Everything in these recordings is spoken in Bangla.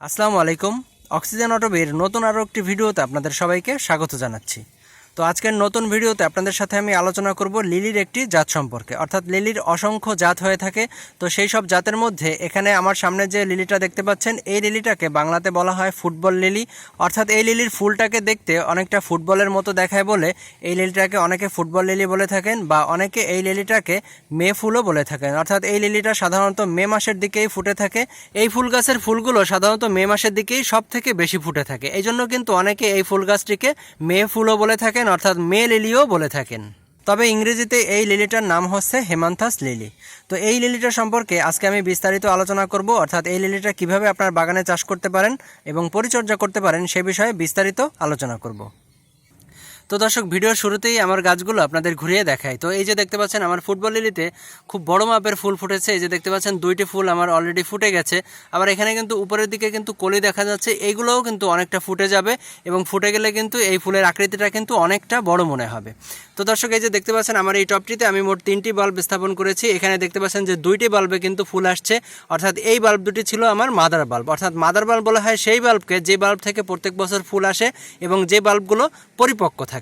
আসসালামু আলাইকুম। অক্সিজেন অটোবির নতুন আরও একটি ভিডিওতে আপনাদের সবাইকে স্বাগত জানাচ্ছি। তো আজকের নতুন ভিডিওতে আপনাদের সাথে আমি আলোচনা করব লিলির একটি জাত সম্পর্কে, অর্থাৎ লিলির অসংখ্য জাত হয়ে থাকে। তো সেই সব জাতের মধ্যে এখানে আমার সামনে যে লিলিটা দেখতে পাচ্ছেন, এই লিলিটাকে বাংলাতে বলা হয় ফুটবল লিলি। অর্থাৎ এই লিলির ফুলটাকে দেখতে অনেকটা ফুটবলের মতো দেখায় বলে এই লিলিটাকে অনেকে ফুটবল লিলি বলে থাকেন, বা অনেকে এই লিলিটাকে মে ফুলও বলে থাকেন। অর্থাৎ এই লিলিটা সাধারণত মে মাসের দিকেই ফুটে থাকে। এই ফুল গাছের ফুলগুলো সাধারণত মে মাসের দিকেই সব থেকে বেশি ফুটে থাকে। এই জন্য কিন্তু অনেকে এই ফুল গাছটিকে মে ফুলও বলে থাকেন, অর্থাৎ মে লিলিও বলে থাকেন। তবে ইংরেজিতে এই লিলিটার নাম হচ্ছে হেমান্থাস লিলি। তো এই লিলিটা সম্পর্কে আজকে আমি বিস্তারিত আলোচনা করব, অর্থাৎ এই লিলিটা কিভাবে আপনার বাগানে চাষ করতে পারেন এবং পরিচর্যা করতে পারেন সে বিষয়ে বিস্তারিত আলোচনা করব। তো দর্শক, ভিডিওর শুরুতেই আমার গাছগুলো আপনাদের ঘুরিয়ে দেখাই। তো এই যে দেখতে পাচ্ছেন আমার ফুটবল লিলিতে খুব বড় মাপের ফুল ফুটেছে। এই যে দেখতে পাচ্ছেন দুইটি ফুল আমার অলরেডি ফুটে গেছে। আবার এখানে কিন্তু উপরের দিকে কিন্তু কলি দেখা যাচ্ছে, এইগুলোও কিন্তু অনেকটা ফুটে যাবে এবং ফুটে গেলে কিন্তু এই ফুলের আকৃতিটা কিন্তু অনেকটা বড় মনে হবে। তো দর্শক, এই যে দেখতে পাচ্ছেন আমার এই টবটিতে আমি মোট 3টি বাল্ব স্থাপন করেছি। এখানে দেখতে পাচ্ছেন যে 2টি বাল্বে কিন্তু ফুল আসছে, অর্থাৎ এই বাল্ব দুটি ছিল আমার মাদার বাল্ব। অর্থাৎ মাদার বাল্ব বলা হয় সেই বাল্বকে যে বাল্ব থেকে প্রত্যেক বছর ফুল আসে এবং যে বাল্বগুলো পরিপক্ক থাকে।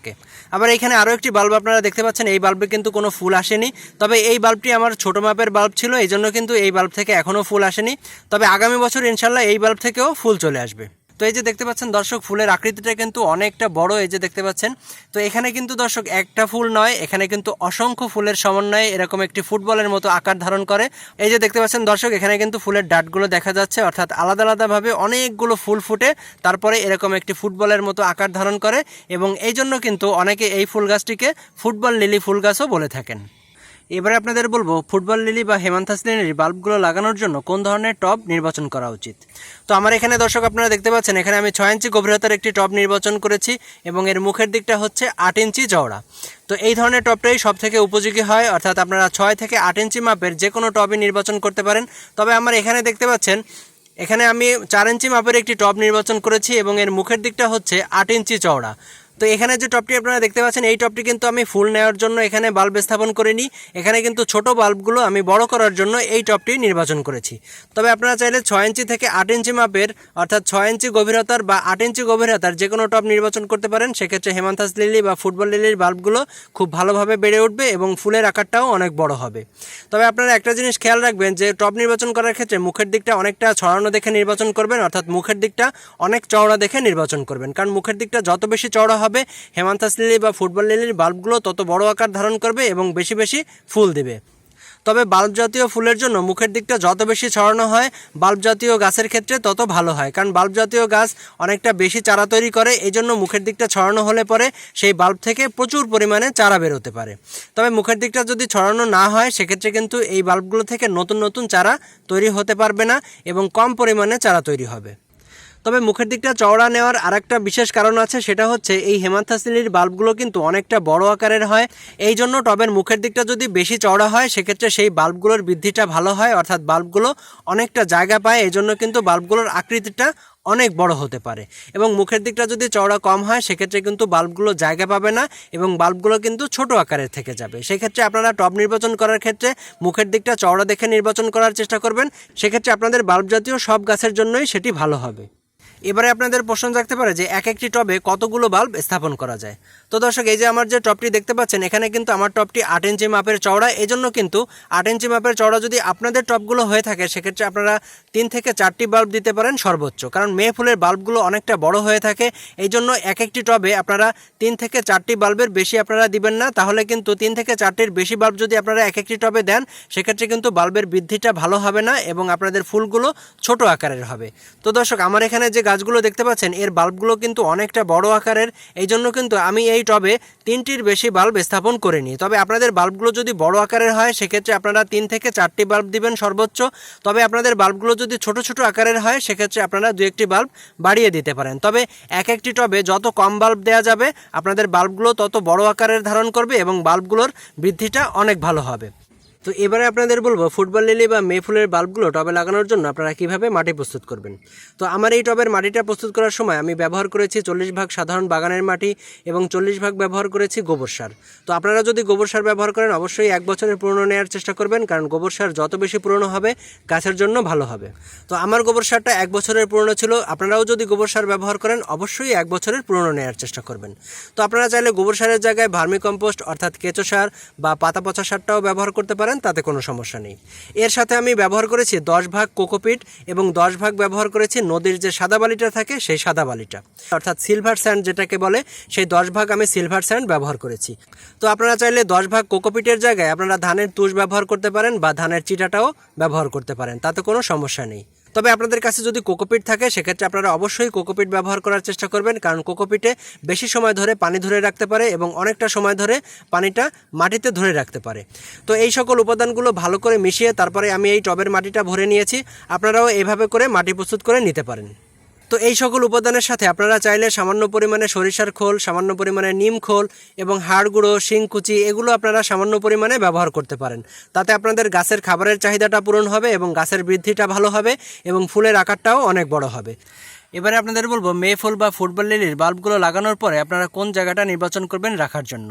আবার এখানে আরও একটি বাল্ব আপনারা দেখতে পাচ্ছেন, এই বাল্বে কিন্তু কোনো ফুল আসেনি। তবে এই বাল্বটি আমার ছোট মাপের বাল্ব ছিল, এই জন্য কিন্তু এই বাল্ব থেকে এখনও ফুল আসেনি। তবে আগামী বছর ইনশাল্লাহ এই বাল্ব থেকেও ফুল চলে আসবে। তো এই যে দেখতে পাচ্ছেন দর্শক, ফুলের আকৃতিটা কিন্তু অনেকটা বড়। এই যে দেখতে পাচ্ছেন, তো এখানে কিন্তু দর্শক একটা ফুল নয়, এখানে কিন্তু অসংখ্য ফুলের সমন্বয়ে এরকম একটি ফুটবলের মতো আকার ধারণ করে। এই যে দেখতে পাচ্ছেন দর্শক, এখানে কিন্তু ফুলের ডাঁটগুলো দেখা যাচ্ছে, অর্থাৎ আলাদা আলাদাভাবে অনেকগুলো ফুল ফুটে তারপরে এরকম একটি ফুটবলের মতো আকার ধারণ করে, এবং এই জন্য কিন্তু অনেকে এই ফুল গাছটিকে ফুটবল লিলি ফুল গাছও বলে থাকেন। এবারে আপনাদের বলবো ফুটবল লিলি বা হেমান্থাস লিলির বাল্বগুলো লাগানোর জন্য কোন ধরনের টব নির্বাচন করা উচিত। তো আমার এখানে দর্শক আপনারা দেখতে পাচ্ছেন, এখানে আমি 6 ইঞ্চি গভীরতার একটি টব নির্বাচন করেছি এবং এর মুখের দিকটা হচ্ছে 8 ইঞ্চি চওড়া। তো এই ধরনের টবটাই সব থেকে উপযোগী হয়, অর্থাৎ আপনারা 6 থেকে 8 ইঞ্চি মাপের যে কোনো টবই নির্বাচন করতে পারেন। তবে আমার এখানে দেখতে পাচ্ছেন, এখানে আমি 4 ইঞ্চি মাপের একটি টব নির্বাচন করেছি এবং এর মুখের দিকটা হচ্ছে 8 ইঞ্চি চওড়া। তো এখানে যে টবটি আপনারা দেখতে পাচ্ছেন, এই টবটি কিন্তু আমি ফুল নেওয়ার জন্য এখানে বাল্ব স্থাপন করিনি। এখানে কিন্তু ছোট বাল্বগুলো আমি বড় করার জন্য এই টবটি নির্বাচন করেছি। তবে আপনারা চাইলে 6 ইঞ্চি থেকে 8 ইঞ্চি মাপের, অর্থাৎ 6 ইঞ্চি গভীরতার বা 8 ইঞ্চি গভীরতার যে কোনো টব নির্বাচন করতে পারেন। সেক্ষেত্রে হেমান্থাস লিলি বা ফুটবল লিলির বাল্বগুলো খুব ভালোভাবে বেড়ে উঠবে এবং ফুলের আকারটাও অনেক বড় হবে। তবে আপনারা একটা জিনিস খেয়াল রাখবেন যে টব নির্বাচন করার ক্ষেত্রে মুখের দিকটা অনেকটা ছড়ানো দেখে নির্বাচন করবেন, অর্থাৎ মুখের দিকটা অনেক চওড়া দেখে নির্বাচন করবেন। কারণ মুখের দিকটা যত বেশি চওড়া হবে, হেমান্থাস লিলি বা ফুটবল লিলির বাল্বগুলো তত বড় আকার ধারণ করবে এবং বেশি বেশি ফুল দেবে। তবে বাল্ব জাতীয় ফুলের জন্য মুখের দিকটা যত বেশি ছড়ানো হয় বাল্ব জাতীয় গাছের ক্ষেত্রে তত ভালো হয়, কারণ বাল্ব জাতীয় গাছ অনেকটা বেশি চারা তৈরি করে। এই জন্য মুখের দিকটা ছড়ানো হলে পরে সেই বাল্ব থেকে প্রচুর পরিমাণে চারা বেরোতে পারে। তবে মুখের দিকটা যদি ছড়ানো না হয়, সেক্ষেত্রে কিন্তু এই বাল্বগুলো থেকে নতুন নতুন চারা তৈরি হতে পারবে না এবং কম পরিমাণে চারা তৈরি হবে। তবে মুখের দিকটা চওড়া নেওয়ার আরেকটা বিশেষ কারণ আছে, সেটা হচ্ছে এই হেমান্থাস লিলির বাল্বগুলো কিন্তু অনেকটা বড় আকারের হয়। এই জন্য টবের মুখের দিকটা যদি বেশি চওড়া হয়, সেক্ষেত্রে সেই বাল্বগুলোর বৃদ্ধিটা ভালো হয়, অর্থাৎ বাল্বগুলো অনেকটা জায়গা পায়। এই জন্য কিন্তু বাল্বগুলোর আকৃতিটা অনেক বড় হতে পারে। এবং মুখের দিকটা যদি চওড়া কম হয়, সেক্ষেত্রে কিন্তু বাল্বগুলো জায়গা পাবে না এবং বাল্বগুলো কিন্তু ছোট আকারের থেকে যাবে। সেক্ষেত্রে আপনারা টব নির্বাচন করার ক্ষেত্রে মুখের দিকটা চওড়া দেখে নির্বাচন করার চেষ্টা করবেন। সেক্ষেত্রে আপনাদের বাল্ব জাতীয় সব গাছের জন্যই সেটি ভালো হবে। এবারে আপনাদের প্রশ্ন থাকতে পারে যে এক একটি টবে কতগুলো বাল্ব স্থাপন করা যায়। তো দর্শক, এই যে আমার যে টবটি দেখতে পাচ্ছেন, এখানে কিন্তু আমার টবটি 8 ইঞ্চি মাপের চওড়া। এই জন্য কিন্তু 8 ইঞ্চি মাপের চওড়া যদি আপনাদের টবগুলো হয়ে থাকে, সেক্ষেত্রে আপনারা 3 থেকে 4টি বাল্ব দিতে পারেন সর্বোচ্চ, কারণ মেয়ে ফুলের বাল্বগুলো অনেকটা বড় হয়ে থাকে। এই জন্য এক একটি টবে আপনারা 3 থেকে 4টি বাল্বের বেশি আপনারা দিবেন না। তাহলে কিন্তু 3 থেকে 4টির বেশি বাল্ব যদি আপনারা এক একটি টবে দেন, সেক্ষেত্রে কিন্তু বাল্বের বৃদ্ধিটা ভালো হবে না এবং আপনাদের ফুলগুলো ছোট আকারের হবে। তো দর্শক, আমার এখানে যে গাছগুলো দেখতে পাচ্ছেন, এর বাল্বগুলো কিন্তু অনেকটা বড় আকারের। এই জন্য কিন্তু আমি এই টবে 3টির বেশি বাল্ব স্থাপন করিনি। তবে আপনাদের বাল্বগুলো যদি বড় আকারের হয়, সেক্ষেত্রে আপনারা 3 থেকে 4টি বাল্ব দিবেন সর্বোচ্চ। তবে আপনাদের বাল্বগুলো যদি ছোট ছোট আকারের হয়, সেক্ষেত্রে আপনারা 2-1টি বাল্ব বাড়িয়ে দিতে পারেন। তবে এক একটি টবে যত কম বাল্ব দেওয়া যাবে, আপনাদের বাল্বগুলো তত বড় আকারের ধারণ করবে এবং বাল্বগুলোর বৃদ্ধিটা অনেক ভালো হবে। তো এবারে আপনাদের বলবো ফুটবল লিলি বা মে ফুলের বাল্বগুলো টবে লাগানোর জন্য আপনারা কিভাবে মাটি প্রস্তুত করবেন। তো আমার এই টবের মাটিটা প্রস্তুত করার সময় আমি ব্যবহার করেছি 40 ভাগ সাধারণ বাগানের মাটি এবং 40 ভাগ ব্যবহার করেছি গোবর সার। তো আপনারা যদি গোবর সার ব্যবহার করেন অবশ্যই 1 বছরের পুরনো নেওয়ার চেষ্টা করবেন, কারণ গোবর সার যত বেশি পুরনো হবে গাছের জন্য ভালো হবে। তো আমার গোবর সারটা 1 বছরের পুরনো ছিল, আপনারাও যদি গোবর সার ব্যবহার করেন অবশ্যই 1 বছরের পুরনো নেওয়ার চেষ্টা করবেন। তো আপনারা চাইলে গোবর সারের জায়গায় ভার্মি কম্পোস্ট অর্থাৎ কেঁচো সার বা পাতা পচা সারটাও ব্যবহার করতে পারেন, তাতে কোনো সমস্যা নেই। এর সাথে আমি ব্যবহার করেছি 10 ভাগ কোকোপিট এবং 10 ভাগ ব্যবহার করেছি নদীর যে সাদা বালিটা থাকে সেই সাদা বালিটা, অর্থাৎ সিলভার স্যান্ড যেটাকে বলে, সেই 10 ভাগ আমি সিলভার স্যান্ড ব্যবহার করেছি। তো আপনারা চাইলে 10 ভাগ কোকোপিটের জায়গায় আপনারা ধানের তুষ ব্যবহার করতে পারেন বা ধানের চিটাটাও ব্যবহার করতে পারেন, তাতে কোনো সমস্যা নেই। তবে আপনাদের কাছে যদি কোকোপিট থাকে সেক্ষেত্রে আপনারা অবশ্যই কোকোপিট ব্যবহার করার চেষ্টা করবেন, কারণ কোকোপিটে বেশি সময় ধরে পানি ধরে রাখতে পারে এবং অনেকটা সময় ধরে পানিটা মাটিতে ধরে রাখতে পারে। তো এই সকল উপাদানগুলো ভালো করে মিশিয়ে তারপরে আমি এই টবের মাটিটা ভরে নিয়েছি। আপনারাও এইভাবে করে মাটি প্রস্তুত করে নিতে পারেন। তো এই সকল উপাদানের সাথে আপনারা চাইলে সামান্য পরিমাণে সরিষার খোল, সামান্য পরিমাণে নিম খোল এবং হাড় গুঁড়ো, শিংকুচি এগুলো আপনারা সামান্য পরিমাণে ব্যবহার করতে পারেন। তাতে আপনাদের গাছের খাবারের চাহিদাটা পূরণ হবে এবং গাছের বৃদ্ধিটা ভালো হবে এবং ফুলের আকারটাও অনেক বড় হবে। এবারে আপনাদের বলবো মে ফুল বা ফুটবল লিলির বাল্বগুলো লাগানোর পরে আপনারা কোন জায়গাটা নির্বাচন করবেন রাখার জন্য।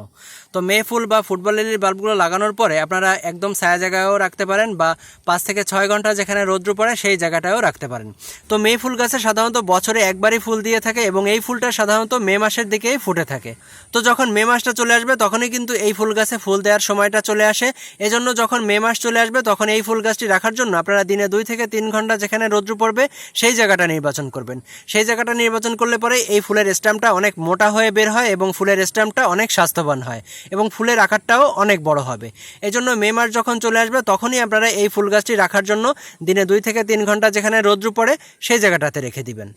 তো মে ফুল বা ফুটবল লিলির বাল্বগুলো লাগানোর পরে আপনারা একদম ছায়া জায়গায়ও রাখতে পারেন বা 5 থেকে 6 ঘন্টা যেখানে রৌদ্র পড়ে সেই জায়গাটাও রাখতে পারেন। তো মে ফুল গাছে সাধারণত বছরে একবারই ফুল দিয়ে থাকে এবং এই ফুলটা সাধারণত মে মাসের দিকেই ফুটে থাকে। তো যখন মে মাসটা চলে আসবে তখনই কিন্তু এই ফুল গাছে ফুল দেওয়ার সময়টা চলে আসে। এজন্য যখন মে মাস চলে আসবে তখন এই ফুল গাছটি রাখার জন্য আপনারা দিনে 2 থেকে 3 ঘন্টা যেখানে রৌদ্র পড়বে সেই জায়গাটা নির্বাচন করবেন। সেই জায়গাটা নির্বাচন করলে পরে এই ফুলের স্ট্যাম্পটা অনেক মোটা হয়ে বের হয় এবং ফুলের স্ট্যাম্পটা অনেক স্বাস্থ্যবান হয় এবং ফুলের আকারটাও অনেক বড় হবে। এই জন্য মে মাস যখন চলে আসবে তখনই আপনারা এই ফুল গাছটি রাখার জন্য দিনে 2 থেকে 3 ঘন্টা যেখানে রৌদ্র পড়ে সেই জায়গাটাতে রেখে দিবেন।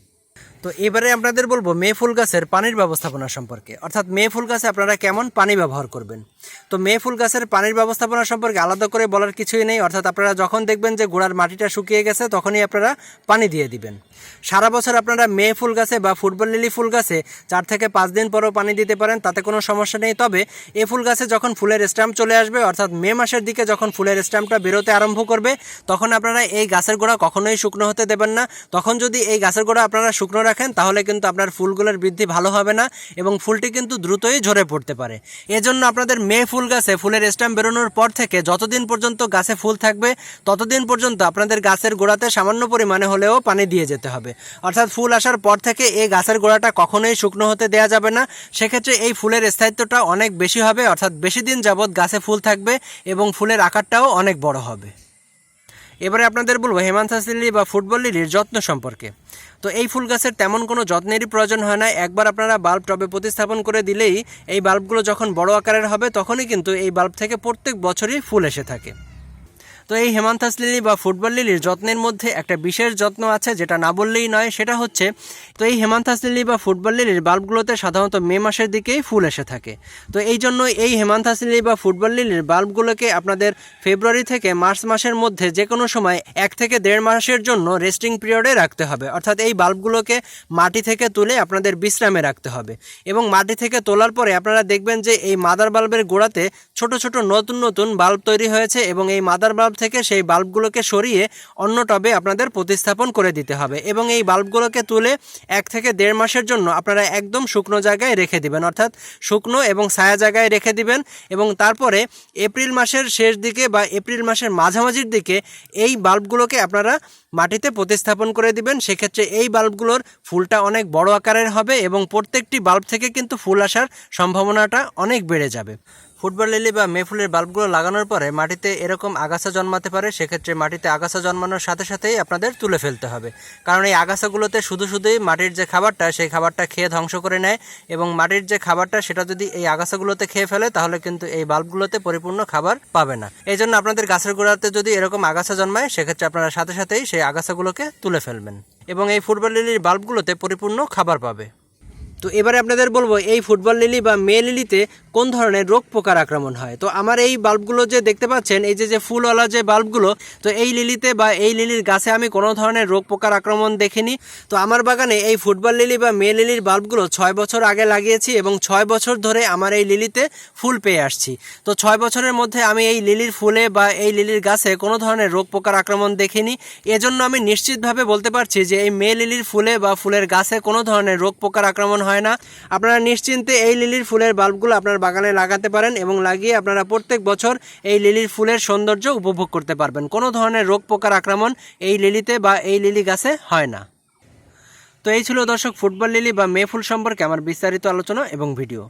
তো এবারে আপনাদের বলবো মে ফুল গাছের পানির ব্যবস্থাপনা সম্পর্কে, অর্থাৎ মে ফুল গাছে আপনারা কেমন পানি ব্যবহার করবেন। তো মে ফুল গাছের পানির ব্যবস্থাপনা সম্পর্কে আলাদা করে বলার কিছুই নেই, অর্থাৎ আপনারা যখন দেখবেন যে গোড়ার মাটিটা শুকিয়ে গেছে তখনই আপনারা পানি দিয়ে দিবেন। সারা বছর আপনারা মে ফুল গাছে বা ফুটবল লিলি ফুল গাছে 4 থেকে 5 দিন পরেও পানি দিতে পারেন, তাতে কোনো সমস্যা নেই। তবে এই ফুল গাছে যখন ফুলের স্ট্যাম্প চলে আসবে, অর্থাৎ মে মাসের দিকে যখন ফুলের স্ট্যাম্পটা বেরোতে আরম্ভ করবে তখন আপনারা এই গাছের গোড়া কখনোই শুকনো হতে দেবেন না। তখন যদি এই গাছের গোড়া আপনারা শুকনো রাখেন তাহলে কিন্তু আপনার ফুলগুলোর বৃদ্ধি ভালো হবে না এবং ফুলটি কিন্তু দ্রুতই ঝরে পড়তে পারে। এজন্য আপনাদের মে ফুল গাছে ফুলের স্ট্যাম্প বেরোনোর পর থেকে যতদিন পর্যন্ত গাছে ফুল থাকবে ততদিন পর্যন্ত আপনাদের গাছের গোড়াতে সামান্য পরিমাণে হলেও পানি দিয়ে যেতে হবে। অর্থাৎ ফুল আসার পর থেকে এই গাছের গোড়াটা কখনোই শুকনো হতে দেওয়া যাবে না। সেক্ষেত্রে এই ফুলের স্থায়িত্বটা অনেক বেশি হবে, অর্থাৎ বেশি দিন যাবৎ গাছে ফুল থাকবে এবং ফুলের আকারটাও অনেক বড় হবে। এবারে আপনাদের বলবো হেমান্থাস লিলি বা ফুটবল লিলির যত্ন সম্পর্কে। তো এই ফুল গাছের তেমন কোনো যত্নেরই প্রয়োজন হয় না। একবার আপনারা বাল্ব টবে প্রতিস্থাপন করে দিলেই এই বাল্বগুলো যখন বড় আকারের হবে তখনই কিন্তু এই বাল্ব থেকে প্রত্যেক বছরই ফুল এসে থাকে। তো এই হেমান্থাস লিলি বা ফুটবল লিলির যত্নের মধ্যে একটা বিশেষ যত্ন আছে যেটা না বললেই নয়, সেটা হচ্ছে তো এই হেমান্থাস লিলি বা ফুটবল লিলির বাল্বগুলোতে সাধারণত মে মাসের দিকেই ফুল এসে থাকে। তো এই জন্য এই হেমান্থাস লিলি বা ফুটবল লিলির বাল্বগুলোকে আপনাদের ফেব্রুয়ারি থেকে মার্চ মাসের মধ্যে যে কোনো সময় 1 থেকে 1.5 মাসের জন্য রেস্টিং পিরিয়ডে রাখতে হবে। অর্থাৎ এই বাল্বগুলোকে মাটি থেকে তুলে আপনাদের বিশ্রামে রাখতে হবে এবং মাটি থেকে তোলার পরে আপনারা দেখবেন যে এই মাদার বাল্বের গোড়াতে ছোট ছোট নতুন নতুন বাল্ব তৈরি হয়েছে এবং এই মাদার বাল্ব থেকে সেই বাল্বগুলোকে সরিয়ে অন্য টবে আপনাদের প্রতিস্থাপন করে দিতে হবে এবং এই বাল্বগুলোকে তুলে 1 থেকে 1.5 মাসের জন্য আপনারা একদম শুকনো জায়গায় রেখে দিবেন, অর্থাৎ শুকনো এবং ছায়া জায়গায় রেখে দিবেন এবং তারপরে এপ্রিল মাসের শেষ দিকে বা এপ্রিল মাসের মাঝামাঝির দিকে এই বাল্বগুলোকে আপনারা মাটিতে প্রতিস্থাপন করে দিবেন। সেক্ষেত্রে এই বাল্বগুলোর ফুলটা অনেক বড় আকারের হবে এবং প্রত্যেকটি বাল্ব থেকে কিন্তু ফুল আসার সম্ভাবনাটা অনেক বেড়ে যাবে। ফুটবল লিলি বা মে ফুলের বাল্বগুলো লাগানোর পরে মাটিতে এরকম আগাছা জন্মাতে পারে, সেক্ষেত্রে মাটিতে আগাছা জন্মানোর সাথে সাথেই আপনাদের তুলে ফেলতে হবে, কারণ এই আগাছাগুলোতে শুধুই মাটির যে খাবারটা সেই খাবারটা খেয়ে ধ্বংস করে নেয় এবং মাটির যে খাবারটা সেটা যদি এই আগাছাগুলোতে খেয়ে ফেলে তাহলে কিন্তু এই বাল্বগুলোতে পরিপূর্ণ খাবার পাবে না। এই জন্য আপনাদের গাছের গোড়াতে যদি এরকম আগাছা জন্মায় সেক্ষেত্রে আপনারা সাথে সাথেই সেই আগাছাগুলোকে তুলে ফেলবেন এবং এই ফুটবল লিলির বাল্বগুলোতে পরিপূর্ণ খাবার পাবে। তো এবারে আপনাদের বলবো এই ফুটবল লিলি বা মে লিলিতে কোন ধরনের রোগ পোকার আক্রমণ হয়। তো আমার এই বাল্বগুলো যে দেখতে পাচ্ছেন, এই যে ফুলওয়ালা যে বাল্বগুলো, তো এই লিলিতে বা এই লিলির গাছে আমি কোনো ধরনের রোগ পোকার আক্রমণ দেখিনি। তো আমার বাগানে এই ফুটবল লিলি বা মে লিলির বাল্বগুলো 6 বছর আগে লাগিয়েছি এবং 6 বছর ধরে আমার এই লিলিতে ফুল পেয়ে আসছি। তো 6 বছরের মধ্যে আমি এই লিলির ফুলে বা এই লিলির গাছে কোনো ধরনের রোগ পোকার আক্রমণ দেখিনি। এজন্য আমি নিশ্চিতভাবে বলতে পারছি যে এই মে লিলির ফুলে বা ফুলের গাছে কোনো ধরনের রোগ পোকার আক্রমণ হয় না। আপনারা নিশ্চিন্তে এই লিলির ফুলের বাল্বগুলো আপনার বাগানে লাগাতে পারেন এবং লাগিয়ে আপনারা প্রত্যেক বছর এই লিলির ফুলের সৌন্দর্য উপভোগ করতে পারবেন। কোনো ধরনের রোগ পোকার আক্রমণ এই লিলিতে বা এই লিলি গাছে হয় না। তো এই ছিল দর্শক ফুটবল লিলি বা মে ফুল সম্পর্কে আমার বিস্তারিত আলোচনা এবং ভিডিও।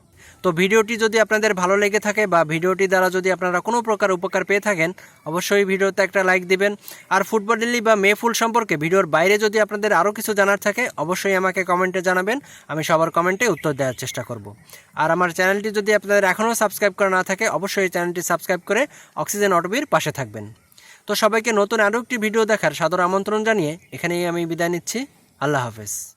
তো ভিডিওটি যদি আপনাদের ভালো লেগে থাকে বা ভিডিওটি দ্বারা যদি আপনারা কোনো প্রকার উপকার পেয়ে থাকেন, অবশ্যই ভিডিওতে একটা লাইক দিবেন। আর ফুটবল লিলি বা মে ফুল সম্পর্কে ভিডিওর বাইরে যদি আপনাদের আরও কিছু জানার থাকে, অবশ্যই আমাকে কমেন্টে জানাবেন, আমি সবার কমেন্টে উত্তর দেওয়ার চেষ্টা করব। আর আমার চ্যানেলটি যদি আপনাদের এখনও সাবস্ক্রাইব করা না থাকে, অবশ্যই চ্যানেলটি সাবস্ক্রাইব করে অক্সিজেন অটোবির পাশে থাকবেন। তো সবাইকে নতুন আরও একটি ভিডিও দেখার সাদর আমন্ত্রণ জানিয়ে এখানেই আমি বিদায় নিচ্ছি। আল্লাহ হাফেজ।